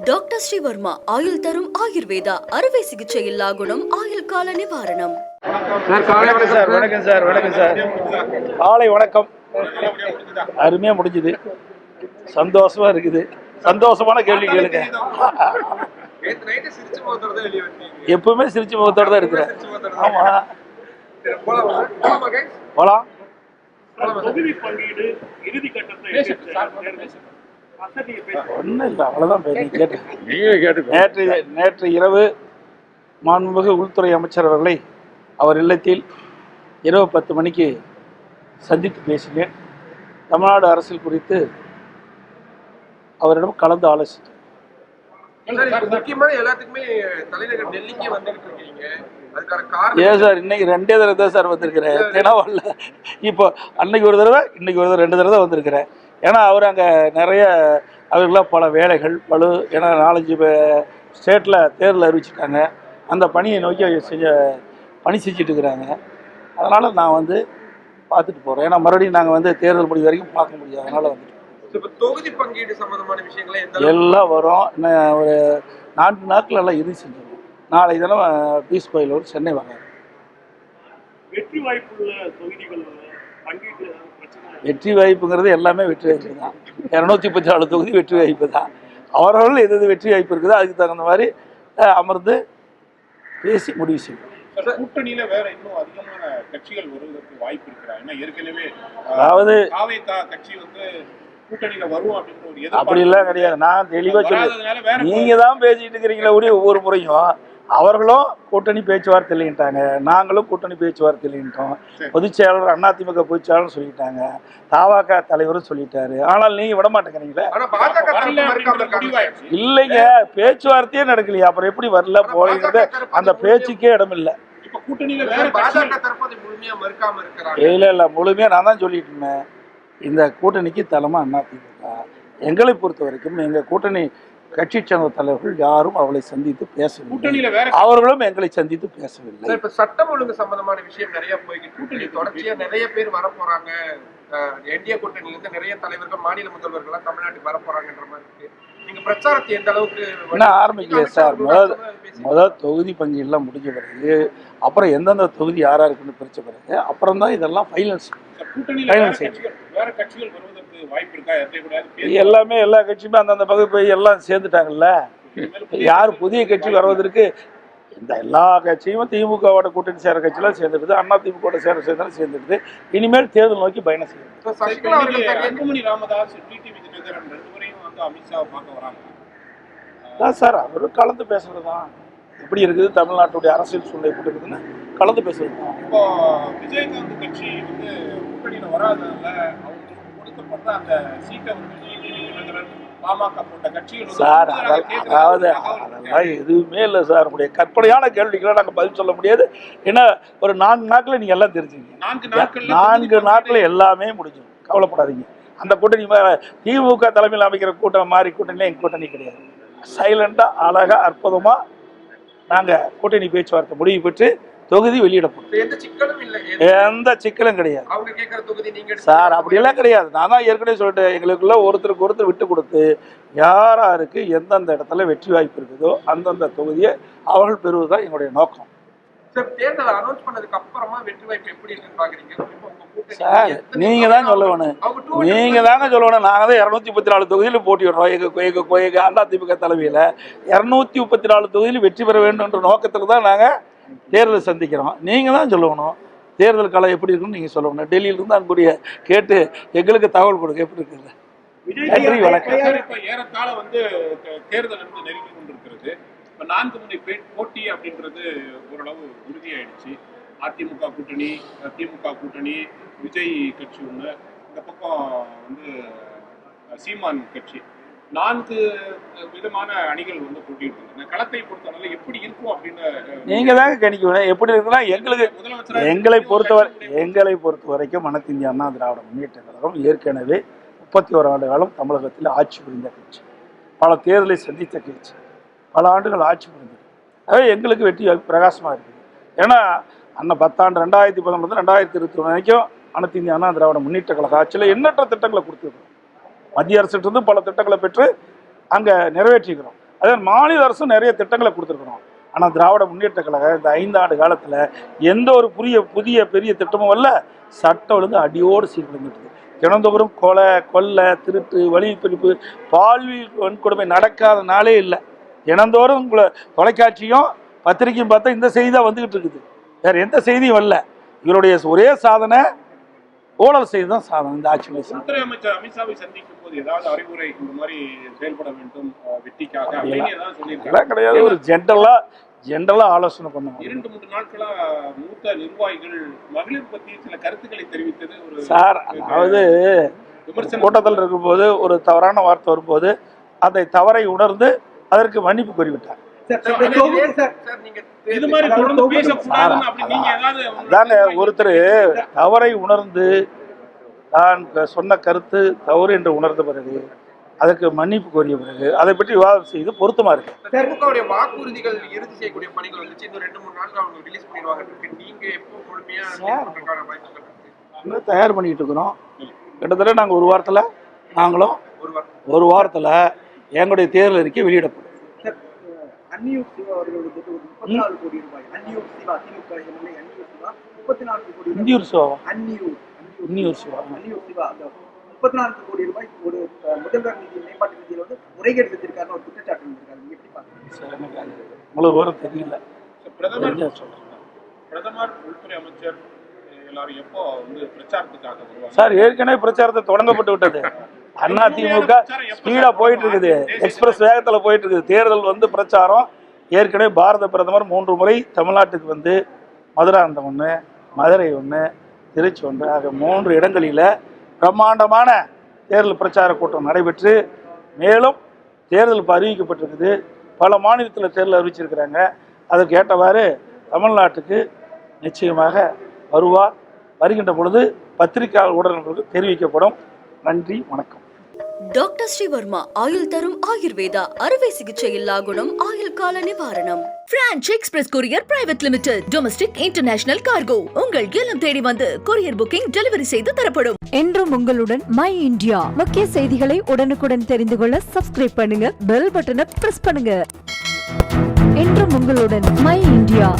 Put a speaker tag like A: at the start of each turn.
A: Doctor Sreevarma ஆயுள் தரும் ஆயுர்வேதா அறுவை சிகிச்சை இல்லா குணம் ஆயுள் கால நிவாரணம்.
B: வணக்கம் சார். காலை வணக்கம். அருமையா முடிஞ்சுது. சந்தோஷமா இருக்குது. சந்தோஷமான கேள்வி கேளுங்க. எப்பவுமே சிரிச்சு முகத்தோட தான் இருக்கிறேன். ஆமா போலாம். ஒன்றும் இல்லை, அவ்வளோதான். நேற்று இரவு மாண்புமிகு உள்துறை அமைச்சர் அவர்களை அவர் இல்லத்தில் இரவு 10 மணிக்கு சந்தித்து பேசினேன். தமிழ்நாடு அரசியல் குறித்து அவரிடம் கலந்து ஆலோசித்தேன். ஏன் சார் இன்னைக்கு 2 தடவை தான் சார் வந்திருக்கிறேன். தினவல்ல. இப்போ அன்னைக்கு ஒரு தடவை, இன்னைக்கு ஒரு தடவை, 2 தடவை தான் வந்திருக்கிறேன். ஏன்னா அவர் அங்கே நிறைய அவர்களாம் பல வேலைகள் ஏன்னா 4-5 ஸ்டேட்டில் தேர்தல் அறிவிச்சிருக்காங்க. அந்த பணியை நோக்கி பணி செஞ்சுட்டு இருக்கிறாங்க. அதனால் நான் வந்து பார்த்துட்டு போகிறேன். ஏன்னா மறுபடியும் நாங்கள் தேர்தல் முடிவு வரைக்கும் பார்க்க முடியாது. அதனால் வந்துட்டு
C: தொகுதி பங்கீடு சம்பந்தமான விஷயங்களை
B: எல்லாம் வரும். இன்னும் ஒரு 4 நாட்கள் எல்லாம் இறுதி செஞ்சிருவோம். நாளை தினம் பீஸ் கோயிலோடு சென்னை வராங்க. வெற்றி வாய்ப்புங்கிறது எல்லாமே வெற்றி வாய்ப்பு தான். 234 தொகுதி வெற்றி வாய்ப்பு தான். அவர்கள் எது வெற்றி வாய்ப்பு இருக்குதோ அதுக்கு தகுந்த மாதிரி அமர்ந்து பேசி முடிவு செய்வோம்.
D: கூட்டணியில வேற இன்னும் அதிகமான கட்சிகள் வருவதற்கு வாய்ப்பு இருக்கிறாங்க. ஏன்னா ஏற்கனவே
B: அதாவது
D: கட்சி கூட்டணியில வரும் அப்படின்ற ஒரு
B: அப்படிலாம் கிடையாது. நான் தெளிவா சொல்லுவேன். நீங்க தான் பேசிட்டு இருக்கிறீங்களா ஒவ்வொரு முறையும். அவர்களும் கூட்டணி பேச்சுவார்த்தை இல்லைன்ட்டாங்க, நாங்களும் கூட்டணி பேச்சுவார்த்தை இல்லைன்ட்டோம். பொதுச் செயலாளர் அதிமுக பொதுச் செயலாளர் சொல்லிட்டாங்க, தவாக தலைவரும் சொல்லிட்டாரு. ஆனால் நீங்க விட மாட்டேங்கிறீங்களே. இல்லைங்க, பேச்சுவார்த்தையே நடக்கலையா, அப்புறம் எப்படி வரல போலீங்கிறது அந்த பேச்சுக்கே இடம் இல்லை. இல்ல முழுமையா நான் தான் சொல்லிட்டு இருந்தேன். இந்த கூட்டணிக்கு தலைமை அதிமுக. எங்களை பொறுத்த வரைக்கும் எங்க கூட்டணி கட்சி சேர்ந்த தலைவர்கள் யாரும் அவளை சந்தித்து பேசவில்லை. அவர்களும் எங்களை சந்தித்து பேசவில்லை.
C: இப்ப சட்டம் ஒழுங்கு சம்பந்தமான விஷயம் நிறைய போய்கிட்டு கூட்டணி தொடர்ச்சியா நிறைய பேர் வர போறாங்க. என்டிஏ கூட்டணியில இருந்து நிறைய தலைவர்கள், மாநில முதல்வர்கள் தமிழ்நாட்டுக்கு வர போறாங்கன்ற மாதிரி இருக்கு. நீங்க பிரச்சாரத்தை எந்த அளவுக்கு
B: இன்னும் ஆரம்பிக்கலையா சார்? முதல் தொகுதி பங்கீடுலாம் முடிஞ்ச பிறகு, அப்புறம் எந்தெந்த தொகுதி யாரா இருக்குன்னு பிரிச்ச பிறகு அப்புறம் தான் இதெல்லாம் ஃபைனல்ஸ். எல்லாமே எல்லா கட்சியுமே அந்தந்த பகுதி போய் எல்லாம் சேர்ந்துட்டாங்கல்ல. யார் புதிய கட்சி வருவதற்கு இந்த எல்லா கட்சியும் திமுகவோட கூட்டணி சேர கட்சியெல்லாம் சேர்ந்துடுது, அதிமுக சேர்ந்துடுது. இனிமேல் தேர்தல் நோக்கி பயணம் செய்யும்.
D: ராமதாஸ், அமித்ஷாவை பார்க்க வராங்க
B: சார். அவரும் கலந்து பேசுறதுதான். எப்படி இருக்குது தமிழ்நாட்டுடைய அரசியல் சூழ்நிலை எப்படி இருக்குதுன்னு கலந்து பேசுறது தான்.
D: இப்போ விஜயகாந்த் கட்சி கூட்டணியில வராதனால அவங்களுக்கு கொடுக்கப்படுற அந்த சீட்டை பாமக போட்ட கட்சிகள்
B: சார், அதாவது அதெல்லாம் எதுவுமே இல்லை சார். நம்முடைய கற்பனையான கேள்விக்கெல்லாம் நாங்கள் பதில் சொல்ல முடியாது. ஏன்னா ஒரு 4 நாட்கள் நீங்க எல்லாம் தெரிஞ்சுங்க. 4 நாட்கள் எல்லாமே முடிஞ்சிடும். கவலைப்படாதீங்க. அந்த கூட்டணி திமுக தலைமையில் அமைக்கிற கூட்டம் மாதிரி கூட்டணியில எங்க கூட்டணி கிடையாது. சைலண்டா அழகா அற்புதமா நாங்க கூட்டணி பேச்சுவார்த்தை முடிவு பெற்று தொகுதி வெளியிடப்படும். எந்த சிக்கலும் கிடையாது சார். அப்படியெல்லாம் கிடையாது. நான் தான் ஏற்கனவே சொல்லிட்டேன், எங்களுக்குள்ள ஒருத்தருக்கு ஒருத்தர் விட்டு கொடுத்து யாராருக்கு எந்தெந்த இடத்துல வெற்றி வாய்ப்பு இருக்குதோ அந்தந்த தொகுதியை அவர்கள் பெறுவதுதான் எங்களுடைய நோக்கம். சார் நீங்க தான் சொல்லணும். நீங்க தாங்க சொல்லணும். நாங்க தான் 234 தொகுதியில போட்டிடுறோம். எங்க அதிமுக தலைமையில 234 தொகுதியில் வெற்றி பெற வேண்டும் என்ற நோக்கத்துக்கு தான் நாங்க தேர்தல் சந்திக்கிறோம். நீங்க தான் சொல்லணும் தேர்தல் காலம் எப்படி இருக்குன்னு. நீங்க சொல்லணும். டெல்லியில இருந்து அங்குடைய கேட்டு எங்களுக்கு தகவல் கொடுக்க எப்படி இருக்குது. நன்றி, வணக்கம்.
D: ஏறத்தாழ தேர்தல் நெருங்கி கொண்டிருக்கிறது. இப்போ 4 முனை போட்டி அப்படின்றது ஓரளவு உறுதியாயிடுச்சு. அதிமுக கூட்டணி, திமுக கூட்டணி, விஜய் கட்சி ஒன்று, இந்த பக்கம் சீமான் கட்சி, 4 விதமான அணிகள் போட்டிட்டு களத்தை பொறுத்தவரை எப்படி இருக்கும் அப்படின்னு
B: நீங்க தாங்க கணிக்கணும். எப்படி இருக்குன்னா எங்களை பொறுத்த வரைக்கும் அனைத்து இந்திய அண்ணா திராவிட முன்னேற்ற கழகம் ஏற்கனவே 31 ஆண்டு காலம் தமிழகத்தில் ஆட்சி புரிந்த கட்சி, பல தேர்தலை சந்தித்த கட்சி, பல ஆண்டுகள் ஆட்சி புரிந்தது. அதே எங்களுக்கு வெற்றி பிரகாசமா இருக்குது. ஏன்னா அண்ணன் 10 ஆண்டு 2019 2021 வரைக்கும் அனைத்து இந்திய அண்ணா திராவிட முன்னேற்ற கழக ஆட்சியில் எண்ணற்ற திட்டங்களை கொடுத்துருக்கோம். மத்திய அரசிலிருந்து பல திட்டங்களை பெற்று அங்கே நிறைவேற்றிக்கிறோம். அதே மாநில அரசும் நிறைய திட்டங்களை கொடுத்துருக்குறோம். ஆனால் திராவிட முன்னேற்ற கழகம் இந்த 5 ஆண்டு காலத்தில் எந்த ஒரு புதிய பெரிய திட்டமும் வரல. சட்டம் ஒழுங்கு அடியோடு சீர்குலைந்துட்டு தினந்தோறும் கொலை, கொள்ளை, திருட்டு, வழிப்பிடிப்பு, பால்வியல் வன்கொடுமை நடக்காத நாளே இல்லை. தினந்தோறும் உங்களை தொலைக்காட்சியும் பத்திரிக்கையும் பார்த்தா இந்த செய்தி தான் வந்துக்கிட்டு இருக்குது. வேறு எந்த செய்தியும் வரல. இவருடைய ஒரே சாதனை ஊழல் செய்து தான் சாதனை. இந்த ஆட்சி
D: உள்துறை அமைச்சர் அமித்ஷாவை சந்திக்கும் போது ஏதாவது அறிவுரை இந்த மாதிரி செயல்பட வேண்டும் வெற்றிக்காக ஏதாவது சொல்லியிருக்காங்க?
B: கிடையாது. ஒரு ஜென்ரலா ஆலோசனை பண்ணுவோம்.
D: 2-3 நாட்களா மூத்த நிர்வாகிகள் மகளிர் பற்றி சில கருத்துக்களை தெரிவித்தது ஒரு
B: சார். அதாவது கூட்டத்தில் இருக்கும்போது ஒரு தவறான வார்த்தை வரும்போது அதை தவறை உணர்ந்து அதற்கு மன்னிப்பு கோரிவிட்டார்.
D: இது மாதிரி தொடர்ந்து பேசக்கூடாதுன்னு அப்படி நீங்க ஏதாவது
B: தானே ஒருத்தர் தவறை உணர்ந்து தான் சொன்ன கருத்து தவறு என்று உணர்ந்த பிறகு அதற்கு மன்னிப்பு கோரிய பிறகு அதை பற்றி விவாதம் செய்து பொருத்தமா இருக்கு.
C: திமுகவுடைய வாக்குறுதிகள் இறுதி செய்யக்கூடிய பணிகள் வந்துச்சு. இன்னும் 2-3 நாட்கள் அவங்க ரிலீஸ் பண்ணிடுவாங்க. நீங்க எப்போ முழுமையா
B: தயார் பண்ணிட்டு இருக்கிறோம். கிட்டத்தட்ட நாங்கள் ஒரு வாரத்தில் எங்களுடைய தேர்தல் அறிக்கை வெளியிடப்படும்.
E: அன்னியூர் சிவா அவர்கள் வந்து ஒரு 34 கோடி ரூபாய். அன்னியூர் சிவா திமுக எம்எல்ஏ அன்னியூர் சிவா 34 கோடி ரூபாய்.
B: இந்தியூர் சிவா
E: அன்னியூர் சிவா அந்த 34 கோடி ரூபாய் ஒரு முதல்வர் நிதி மேம்பாட்டு நிதியில் வந்து முறைகேடு செஞ்சிருக்காருன்னு ஒரு குற்றச்சாட்டு இருக்காரு. நீங்க எப்படி பாக்குறீங்க?
B: உங்களுக்கு வரும் தெரியல.
D: பிரதமர் உள்துறை அமைச்சர் எல்லாரும் எப்போ வந்து பிரச்சாரத்துக்காக வருவாங்க?
B: சார் ஏற்கனவே பிரச்சாரத்தை தொடங்கப்பட்டு விட்டது. அதிமுக ஸ்பீடா போயிட்டு இருக்குது. எக்ஸ்பிரஸ் வேகத்துல போயிட்டு இருக்குது. தேர்தல் வந்து பிரச்சாரம் ஏற்கனவே பாரத பிரதமர் 3 முறை தமிழ்நாட்டுக்கு வந்து மதுராந்தகம் 1, மதுரை 1, திருச்சி 1 ஆக 3 இடங்களில் பிரம்மாண்டமான தேர்தல் பிரச்சார கூட்டம் நடைபெற்று மேலும் தேர்தல் இப்போ அறிவிக்கப்பட்டிருக்குது. பல மாநிலத்தில் தேர்தல் அறிவிச்சிருக்கிறாங்க. அதற்கு ஏற்றவாறு தமிழ்நாட்டுக்கு நிச்சயமாக வருவார். வருகின்ற பொழுது பத்திரிகையாளர் ஊடகங்களுக்கு தெரிவிக்கப்படும். நன்றி, வணக்கம்.
A: டாக்டர் ஸ்ரீவர்மா ஆயுள் தரும் ஆயுர்வேதா அறுவை சிகிச்சை இல்லா குணம் ஆயுள் கால நிவாரணம். Branch express courier private limited. Domestic international cargo. உங்கள் இல்லம் தேடி வந்து கொரியர் புக்கிங் டெலிவரி செய்து தரப்படும்.
F: என்றும் உங்களுடன் மை இந்தியா. முக்கிய செய்திகளை உடனுக்குடன் தெரிந்து கொள்ள சப்ஸ்கிரைப் பண்ணுங்க, பெல் பட்டனை பிரஸ் பண்ணுங்க. என்றும் உங்களுடன் மை இந்தியா.